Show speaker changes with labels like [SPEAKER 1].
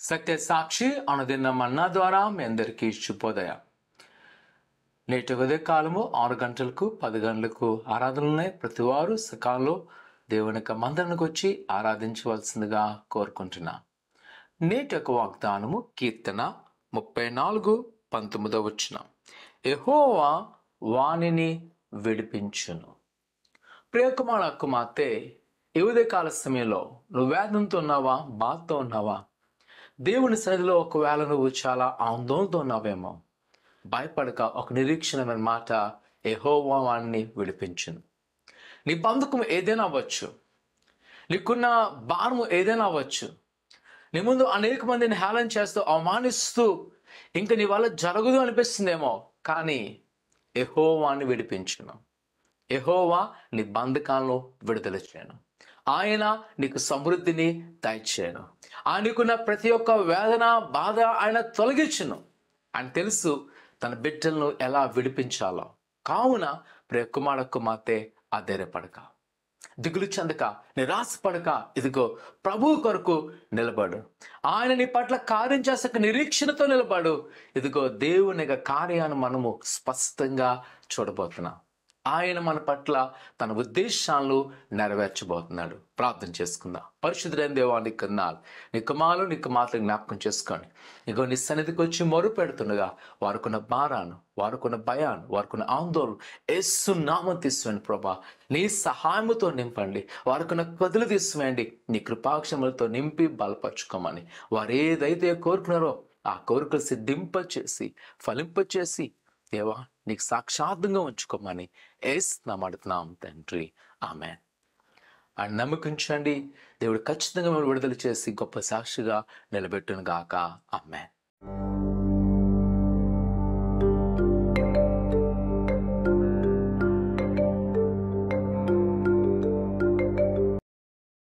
[SPEAKER 1] సత్య సాక్షి అనుదిన మన్నా ద్వారా మీ అందరికీ శుభోదయ. నేటి ఉదయ కాలము 6 గంటలకు 10 గంటలకు ఆరాధనలున్నాయి. ప్రతివారు సకాలంలో దేవుని యొక్క మందిరానికి వచ్చి ఆరాధించవలసిందిగా కోరుకుంటున్నా. నేటి యొక్క వాగ్దానము కీర్తన 34:19. యెహోవా వానిని విడిపించును. ప్రియకుమార కుమార్తె, ఈ ఉదయకాల సమయంలో నువ్వు వేదంతో ఉన్నావా, బాధతో ఉన్నావా? దేవుని సన్నిధిలో ఒకవేళ నువ్వు చాలా ఆందోళనతో ఉన్నావేమో, భయపడక ఒక నిరీక్షణమైన మాట, యెహోవా వాణ్ణి విడిపించును. నీ బంధకం ఏదైనా అవ్వచ్చు, నీకున్న భారము ఏదైనా అవ్వచ్చు, నీ ముందు అనేక మందిని హేళన చేస్తూ అవమానిస్తూ ఇంకా నీ వల్ల జరగదు అనిపిస్తుందేమో, కానీ యెహోవాని విడిపించును. యెహోవా నీ బంధకాలను విడుదల చేయను. ఆయన నీకు సమృద్ధిని దయచేయను. ఆయనకున్న ప్రతి ఒక్క వేదన బాధ ఆయన తొలగించును. ఆయన తెలుసు తన బిడ్డలను ఎలా విడిపించాలో. కావున ప్రియ కుమార కుమార్తె, ఆధైర్యపడక, దిగులు చెందక, నిరాశపడక, ఇదిగో ప్రభు కొరకు నిలబడు. ఆయన నీ పట్ల కార్యం చేసాక నిరీక్షణతో నిలబడు. ఇదిగో దేవుని యొక్క కార్యాన్ని మనము స్పష్టంగా చూడబోతున్నాం. ఆయన మన పట్ల తన ఉద్దేశాలను నెరవేర్చబోతున్నాడు. ప్రార్థన చేసుకుందాం. పరిశుద్ధుడైన దేవా, నీ కన్నాలు, నీ కుమారులు, నీ కుమార్తెలు జ్ఞాపకం చేసుకోండి. ఇగో నీ సన్నిధికి వచ్చి మొరు పెడుతుండగా వారుకున్న భారాన్ని, వారుకున్న భయాన్ని, వారుకున్న ఆందోళన యేసు నామం తీసివేయండి ప్రభా. నీ సహాయముతో నింపండి. వారుకున్న కదులు తీసివేయండి. నీ కృపాక్షములతో నింపి బలపరుచుకోమని వారు ఏదైతే కోరుకున్నారో ఆ కోరికలు సిద్ధింపచేసి ఫలింపచేసి దేవా నీకు సాక్షాత్తంగా ఉంచుకోమని యేసు నామమున అడుగుతున్నాం తండ్రి, ఆమేన్. ఆయన నమ్మకించండి. దేవుడు ఖచ్చితంగా మిమ్మల్ని విడుదల చేసి గొప్ప సాక్షిగా నిలబెట్టును గాక. ఆమేన్.